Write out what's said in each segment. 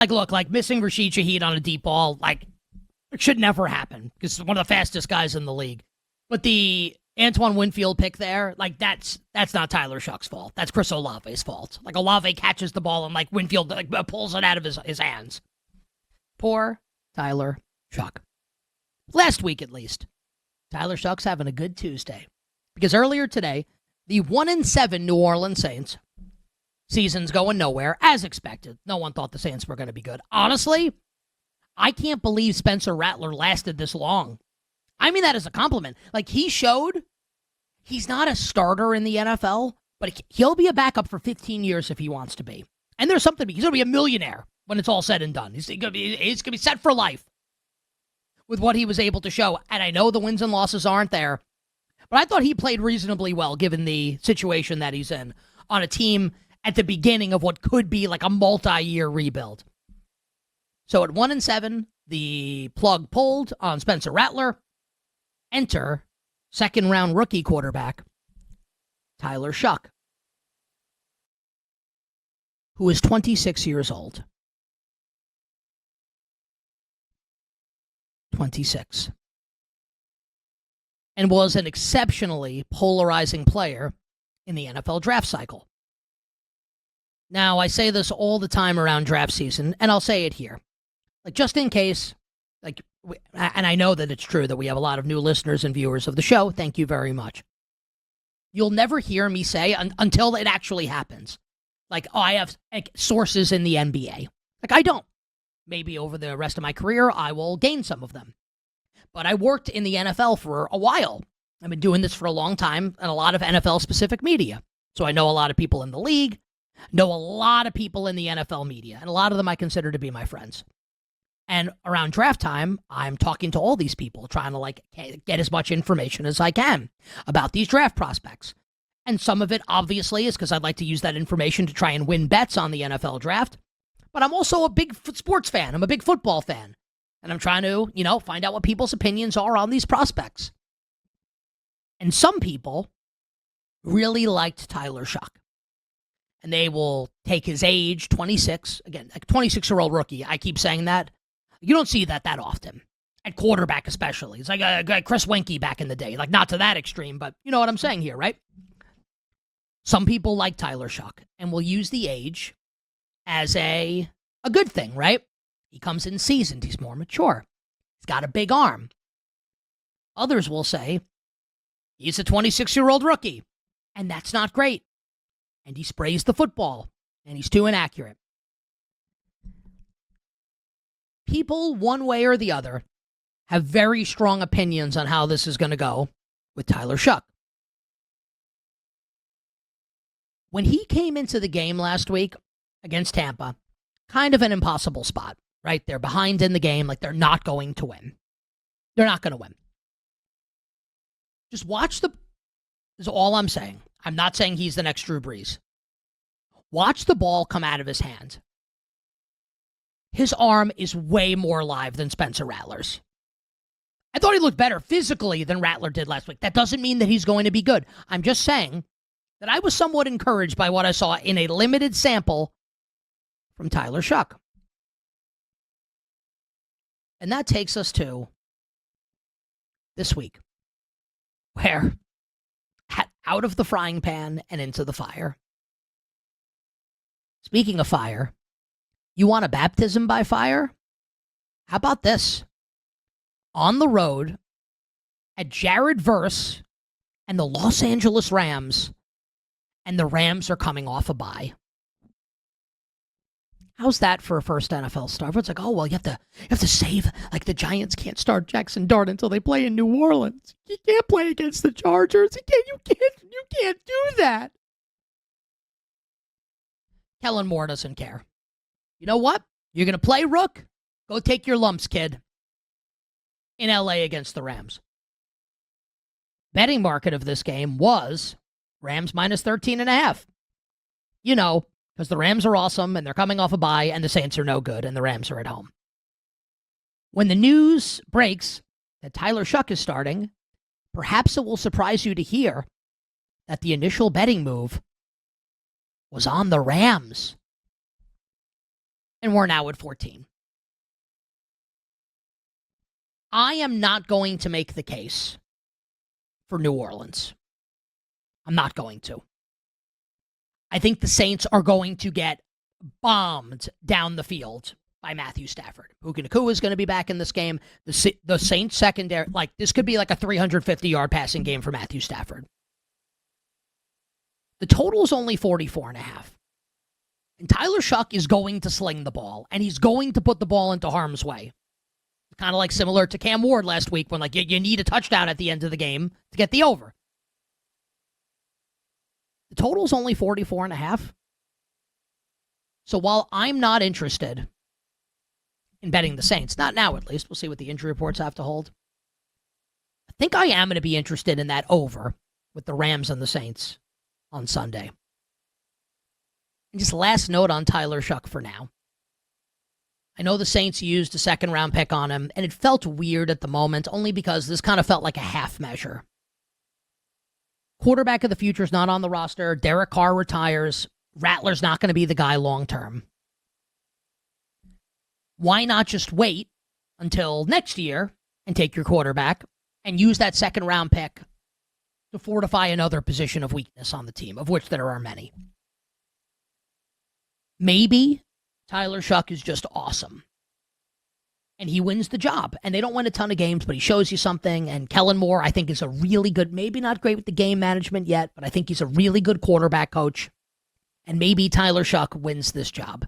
Like, look, like missing Rashid Shaheed on a deep ball, like, it should never happen because he's one of the fastest guys in the league. But the Antoine Winfield pick there, like, that's not Tyler Shough's fault. That's Chris Olave's fault. Like, Olave catches the ball and, like, Winfield like, pulls it out of his hands. Poor Tyler Shough. Last week, at least, Tyler Shough's having a good Tuesday. Because earlier today, the 1-7 New Orleans Saints, season's going nowhere, as expected. No one thought the Saints were going to be good. Honestly, I can't believe Spencer Rattler lasted this long. I mean that as a compliment. Like, he showed he's not a starter in the NFL, but he'll be a backup for 15 years if he wants to be. And there's something, he's going to be a millionaire when it's all said and done. He's going to be set for life with what he was able to show. And I know the wins and losses aren't there, but I thought he played reasonably well given the situation that he's in on a team at the beginning of what could be like a multi-year rebuild. So at 1-7, the plug pulled on Spencer Rattler. Enter second-round rookie quarterback Tyler Shough, who is 26 years old. 26. And was an exceptionally polarizing player in the NFL draft cycle. Now, I say this all the time around draft season, and I'll say it here. Like, just in case, like, and I know that it's true that we have a lot of new listeners and viewers of the show. Thank you very much. You'll never hear me say until it actually happens. Like, oh, I have sources in the NBA. Like, I don't. Maybe over the rest of my career, I will gain some of them. But I worked in the NFL for a while. I've been doing this for a long time and a lot of NFL-specific media. So I know a lot of people in the league, know a lot of people in the NFL media, and a lot of them I consider to be my friends. And around draft time, I'm talking to all these people, trying to like get as much information as I can about these draft prospects. And some of it, obviously, is because I'd like to use that information to try and win bets on the NFL draft. But I'm also a big sports fan. I'm a big football fan. And I'm trying to, find out what people's opinions are on these prospects. And some people really liked Tyler Shough. And they will take his age, 26, again, like 26-year-old rookie. I keep saying that. You don't see that often, at quarterback especially. It's like Chris Weinke back in the day. Like, not to that extreme, but you know what I'm saying here, right? Some people like Tyler Shough and will use the age as a good thing, right? He comes in seasoned. He's more mature. He's got a big arm. Others will say he's a 26-year-old rookie, and that's not great. And he sprays the football, and he's too inaccurate. People, one way or the other, have very strong opinions on how this is going to go with Tyler Shough. When he came into the game last week against Tampa, kind of an impossible spot, right? They're behind in the game, like they're not going to win. They're not going to win. Just watch is all I'm saying. I'm not saying he's the next Drew Brees. Watch the ball come out of his hand. His arm is way more live than Spencer Rattler's. I thought he looked better physically than Rattler did last week. That doesn't mean that he's going to be good. I'm just saying that I was somewhat encouraged by what I saw in a limited sample from Tyler Shough. And that takes us to this week, where out of the frying pan and into the fire. Speaking of fire, you want a baptism by fire? How about this? On the road at Jared Verse and the Los Angeles Rams, and the Rams are coming off a bye. How's that for a first NFL start? Everyone's like, oh, well, you have to save, like the Giants can't start Jackson Dart until they play in New Orleans. You can't play against the Chargers. You can't do that. Kellen Moore doesn't care. You know what? You're going to play Rook? Go take your lumps, kid. In LA against the Rams. Betting market of this game was Rams minus 13.5. Because the Rams are awesome and they're coming off a bye and the Saints are no good and the Rams are at home. When the news breaks that Tyler Shough is starting, perhaps it will surprise you to hear that the initial betting move was on the Rams. And we're now at 14. I am not going to make the case for New Orleans. I'm not going to. I think the Saints are going to get bombed down the field by Matthew Stafford. Puka Nacua is going to be back in this game. The Saints secondary, this could be like a 350-yard passing game for Matthew Stafford. The total is only 44.5. And Tyler Shough is going to sling the ball, and he's going to put the ball into harm's way. Kind of like similar to Cam Ward last week when you need a touchdown at the end of the game to get the over. The total is only 44.5. So while I'm not interested in betting the Saints, not now at least, we'll see what the injury reports have to hold. I think I am going to be interested in that over with the Rams and the Saints on Sunday. And just last note on Tyler Shough for now. I know the Saints used a second-round pick on him, and it felt weird at the moment, only because this kind of felt like a half measure. Quarterback of the future is not on the roster. Derek Carr retires. Rattler's not going to be the guy long-term. Why not just wait until next year and take your quarterback and use that second-round pick to fortify another position of weakness on the team, of which there are many? Maybe Tyler Shough is just awesome. And he wins the job. And they don't win a ton of games, but he shows you something. And Kellen Moore, I think, is a really good, maybe not great with the game management yet, but I think he's a really good quarterback coach. And maybe Tyler Shough wins this job.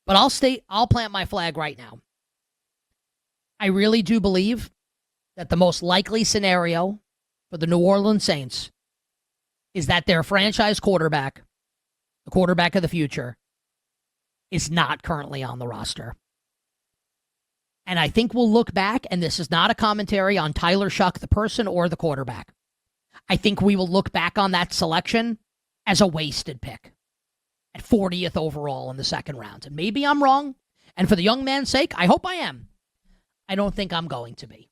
But I'll plant my flag right now. I really do believe that the most likely scenario for the New Orleans Saints is that their franchise quarterback, the quarterback of the future, is not currently on the roster. And I think we'll look back, and this is not a commentary on Tyler Shough, the person or the quarterback. I think we will look back on that selection as a wasted pick at 40th overall in the second round. And maybe I'm wrong, and for the young man's sake, I hope I am. I don't think I'm going to be.